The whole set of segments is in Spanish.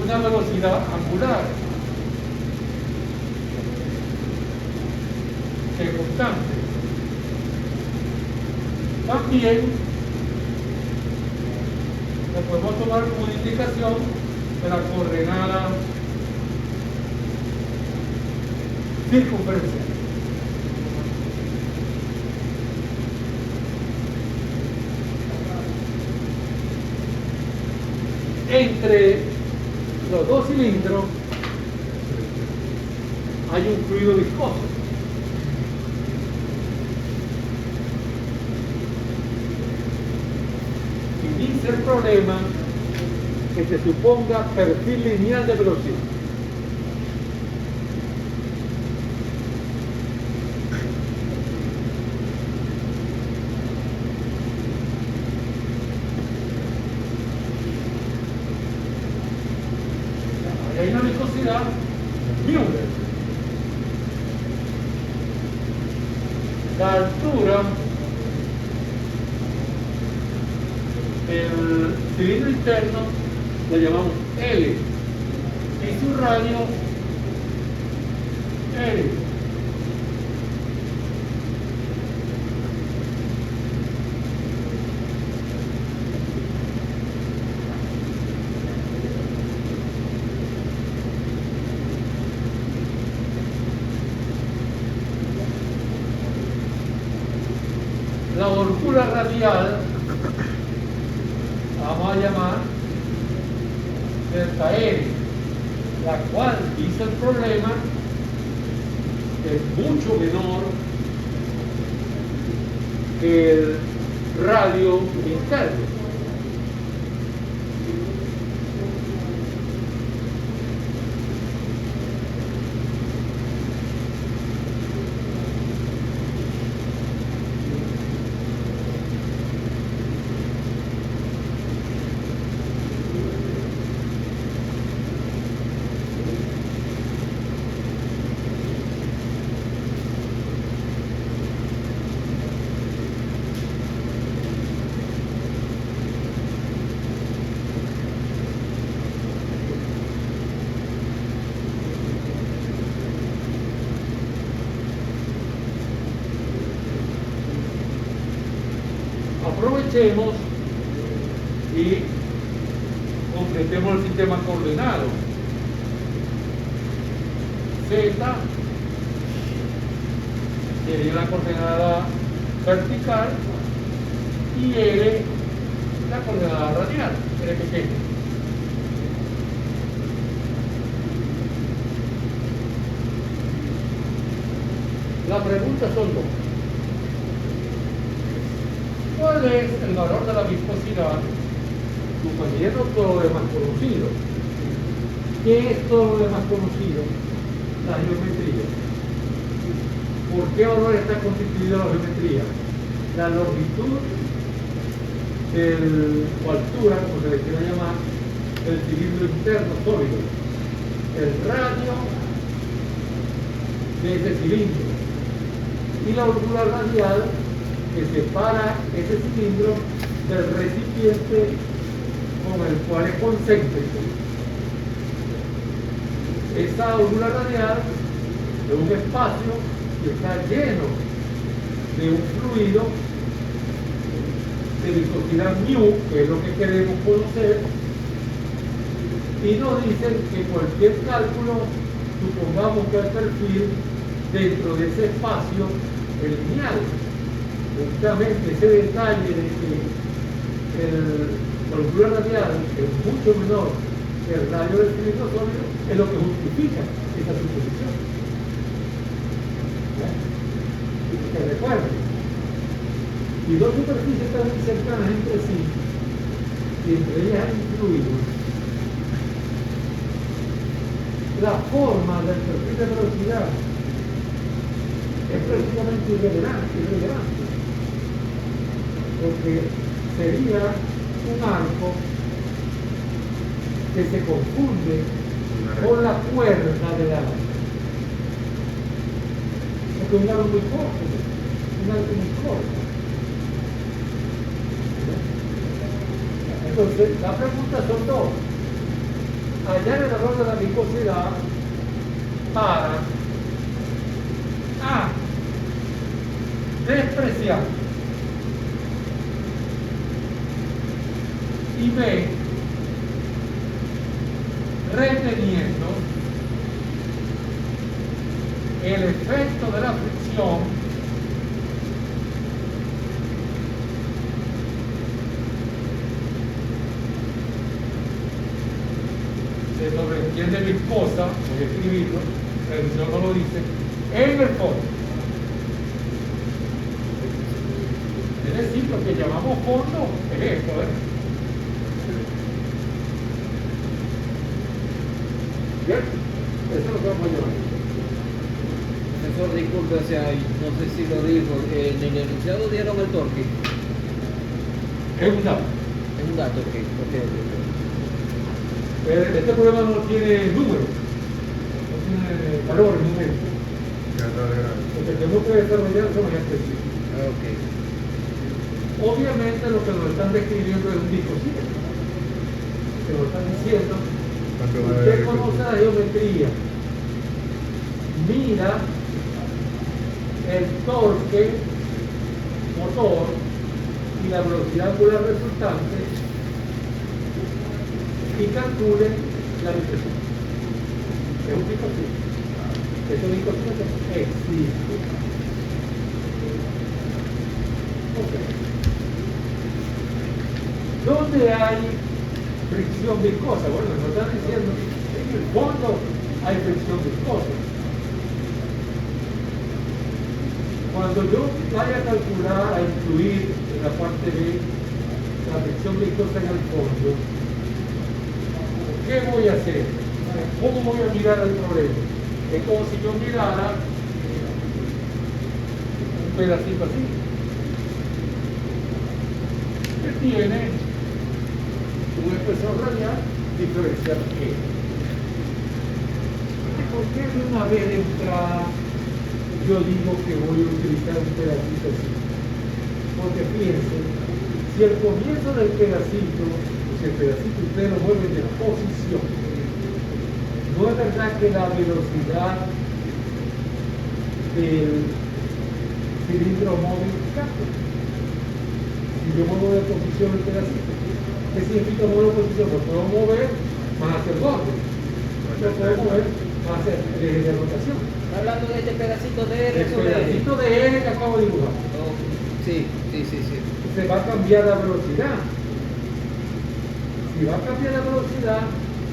una velocidad angular que es constante. También lo podemos tomar como una indicación de la coordenada circunferencial. Entre los dos cilindros hay un fluido viscoso. Y dice el problema que se suponga perfil lineal de velocidad. Hay una viscosidad mu. La altura del cilindro interno la llamamos L y su radio L. La holgura radial la vamos a llamar delta R, la cual dice el problema que es mucho menor que el radio interno. Aprovechemos y completemos el sistema coordenado. Z sería la coordenada vertical y L la coordenada radial, L pequeña. La pregunta son dos. ¿Cuál es el valor de la viscosidad? Suponiendo todo lo demás conocido. ¿Qué es todo lo demás conocido? La geometría. ¿Por qué valor está constituida la geometría? La longitud o altura, como se le quiera llamar, del cilindro interno sólido. El radio de ese cilindro. Y la holgura radial que separa ese cilindro del recipiente con el cual es concéntrico. Esa holgura radial es un espacio que está lleno de un fluido de viscosidad mu, que es lo que queremos conocer, y nos dicen que cualquier cálculo, supongamos que el perfil dentro de ese espacio es lineal. Justamente ese detalle de que la holgura radial es mucho menor que el radio del cilindro sólido es lo que justifica esa suposición. Que recuerden, si dos superficies están muy cercanas entre sí y entre ellas hay un fluido, la forma del perfil de velocidad es precisamente irrelevante. Porque sería un arco que se confunde con la cuerda del arco. Porque es un arco muy corto, un arco muy corto. Entonces, la pregunta son dos. hallar el error de la viscosidad para A, despreciar, y B, reteniendo el efecto de la fricción se sobreentiende viscosa, voy a escribirlo, la edición no lo dice, en el fondo. Es decir, lo que llamamos fondo es esto, ¿Bien? Eso es lo que vamos a llamar. Profesor, disculpe, o sea, no sé si lo dijo, en el enunciado dieron el torque. Es un dato. Es un dato, ok. Este problema no tiene número, no tiene valores numéricos. Porque tenemos que desarrollar son específicos. Ok. Obviamente lo que nos están describiendo es un disco ciego. Que nos están diciendo, usted conoce la geometría, mira el torque motor y la velocidad angular resultante y calcule la dispersión. Es un disco ciego. Estos discos ciegos existen. Okay. ¿Dónde hay fricción viscosa? Bueno, nos están diciendo que en el fondo hay fricción viscosa. Cuando yo vaya a calcular, a incluir en la parte de la fricción viscosa en el fondo, ¿qué voy a hacer? ¿Cómo voy a mirar el problema? Es como si yo mirara un pedacito así, que tiene un espesor radial diferencial E. ¿Por qué de una vez de entrada yo digo que voy a utilizar un pedacito así? Porque fíjense, si el comienzo del pedacito, si el pedacito ustedes lo mueven de posición, no es verdad que la velocidad del cilindro móvil cambia. Si yo muevo de posición el pedacito, ¿qué significa mover de posición? Lo puedo mover más hacia el borde, lo puedo mover más hacia el eje de rotación. ¿Está hablando de este pedacito de R El sobre R? pedacito de R que acabo de dibujar. Oh, sí. Se va a cambiar la velocidad. Si va a cambiar la velocidad,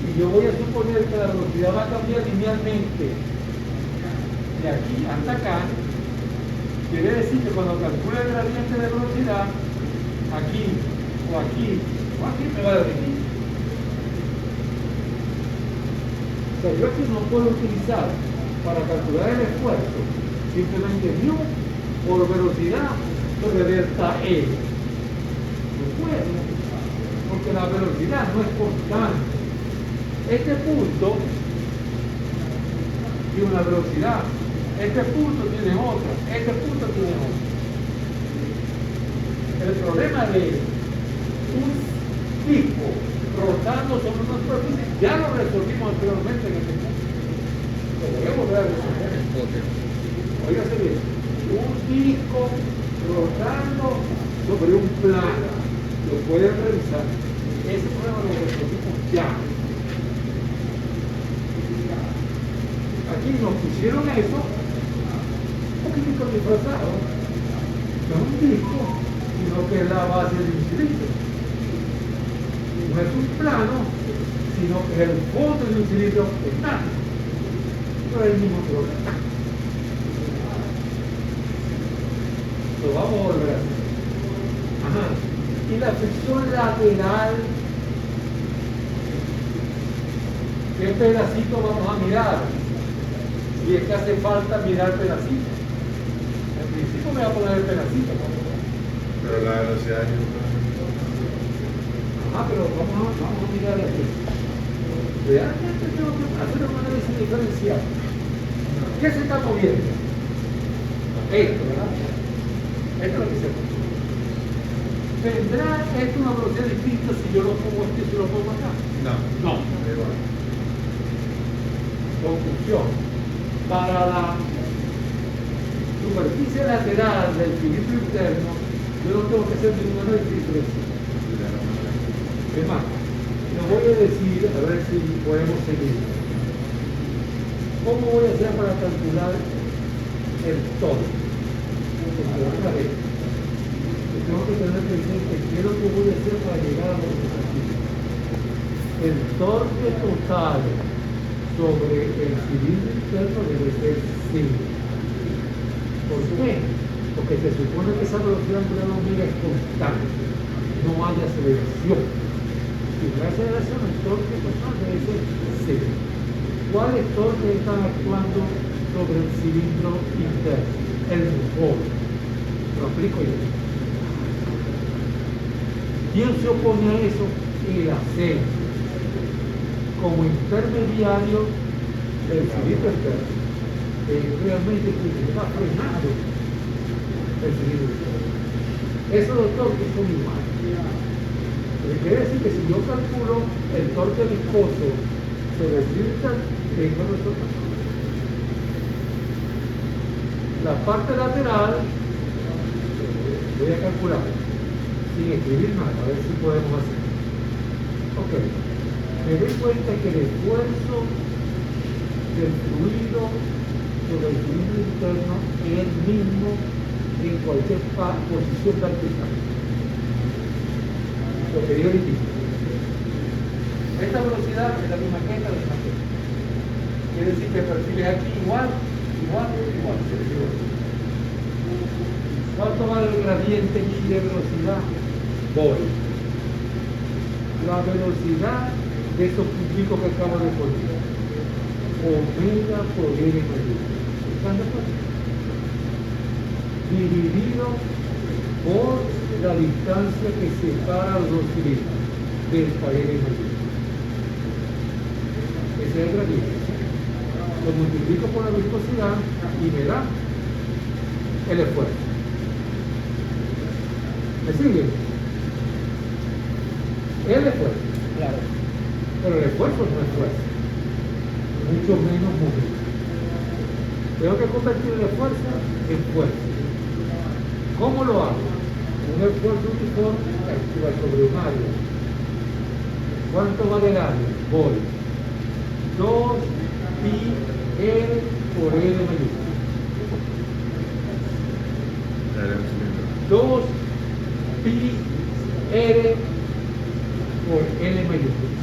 y yo voy a suponer que la velocidad va a cambiar linealmente de aquí hasta acá, quiere decir que cuando calcule el gradiente de velocidad, aquí, o aquí, o aquí, me va a dirigir. O sea, yo aquí no puedo utilizar para calcular el esfuerzo simplemente mu por velocidad sobre delta E. No puedo, porque la velocidad no es constante. Este punto tiene una velocidad, este punto tiene otra, este punto tiene otra. El problema de un disco rotando sobre una superficie ya lo resolvimos anteriormente en este punto. Lo voy a volver a resolver. Óigase bien, un disco rotando sobre un plano, lo pueden revisar. Ese problema lo resolvimos ya. Aquí nos pusieron eso un poquitico disfrazado. No es un disco, sino que es la base de un cilindro. No es un plano, sino que es el fondo de un cilindro estático. No es el mismo problema. Lo vamos a volver a hacer. Ajá. Y la fricción lateral, ¿qué pedacito vamos a mirar? Y es que hace falta mirar pedacitos. Al principio me voy a poner el pedacito. Pero la velocidad es Pero vamos a mirar aquí. Realmente tengo que hacer un análisis diferencial. ¿Qué se está moviendo? Esto, ¿verdad? Esto es lo que se mueve. ¿Tendrá esto una velocidad distinta si yo lo pongo aquí y si lo pongo acá? No. No. Da igual. Conclusión. Para la superficie lateral del cilindro interno, yo no tengo que hacer ningún análisis preciso. Es más, lo voy a decir, a ver si podemos seguir. ¿Cómo voy a hacer para calcular el torque? Otra vez, tengo que tener presente qué es lo que voy a hacer para llegar a los objetivos. El torque total sobre el cilindro interno debe ser 5. ¿Por qué? Porque se supone que esa velocidad angular omega es constante, no hay aceleración. Si no hay aceleración, el torque total debe ser 0. ¿Cuáles torques están actuando sobre el cilindro interno? El motor. Lo explico yo. ¿Quién se opone a eso? El acero, como intermediario del cilindro interno. Realmente quien está frenando el cilindro interno. Esos dos torques son iguales. Quiere decir que si yo calculo el torque viscoso sobre el cilindro interno, tengo los torques. La parte lateral voy a calcular sin escribir nada, a ver si podemos hacer. Ok, me doy cuenta que el esfuerzo del fluido sobre el cilindro interno es el mismo en cualquier posición vertical. Lo que yo le digo. Esta velocidad es la misma que esta, la misma que esta. Quiere decir que el perfil es aquí igual. ¿Cuánto vale el gradiente y de velocidad? Voy. La velocidad de esos punticos que acabo de poner. Omega por L mayor. ¿Están de acuerdo? Dividido por la distancia que separa los dos cilindros. Delta L mayor. Ese es el gradiente. Lo multiplico por la viscosidad y me da el esfuerzo. ¿Me sigue? El esfuerzo. Claro. Pero el esfuerzo no es fuerza. Mucho menos movimiento. Tengo que convertir el esfuerzo en fuerza. ¿Cómo lo hago? Un esfuerzo uniforme actúa sobre un área. ¿Cuánto vale el área? Voy. 2 pi L por L mayúscula. 2 pi L por L mayúscula.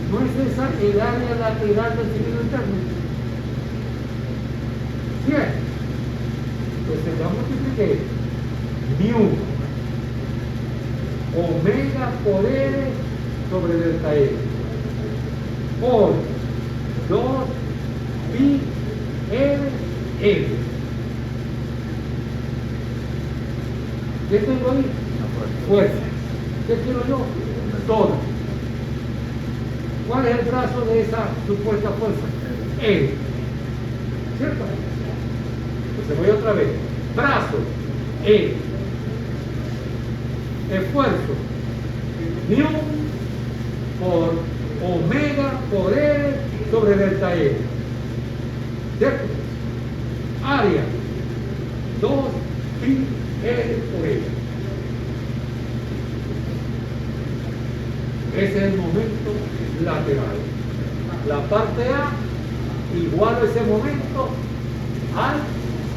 ¿No es esa el área lateral del cilindro interno? ¿Sí es? Pues se va a multiplicar mu omega por L sobre delta L por 2 pi L L. ¿Qué tengo ahí? Fuerza. ¿Qué quiero yo? Toda. ¿Cuál es el brazo de esa supuesta fuerza? L. ¿Cierto? Entonces voy otra vez. Brazo. L. Esfuerzo. Mu por omega por L sobre delta L. ¿Cierto? Área. 2 pi L por L. Ese es el momento lateral. La parte A igual a ese momento al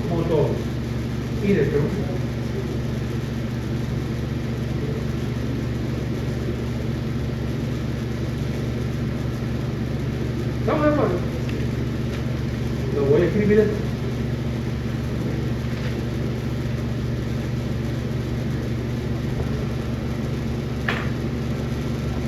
motor. Y después. ¿Estamos de acuerdo? Lo voy a escribir.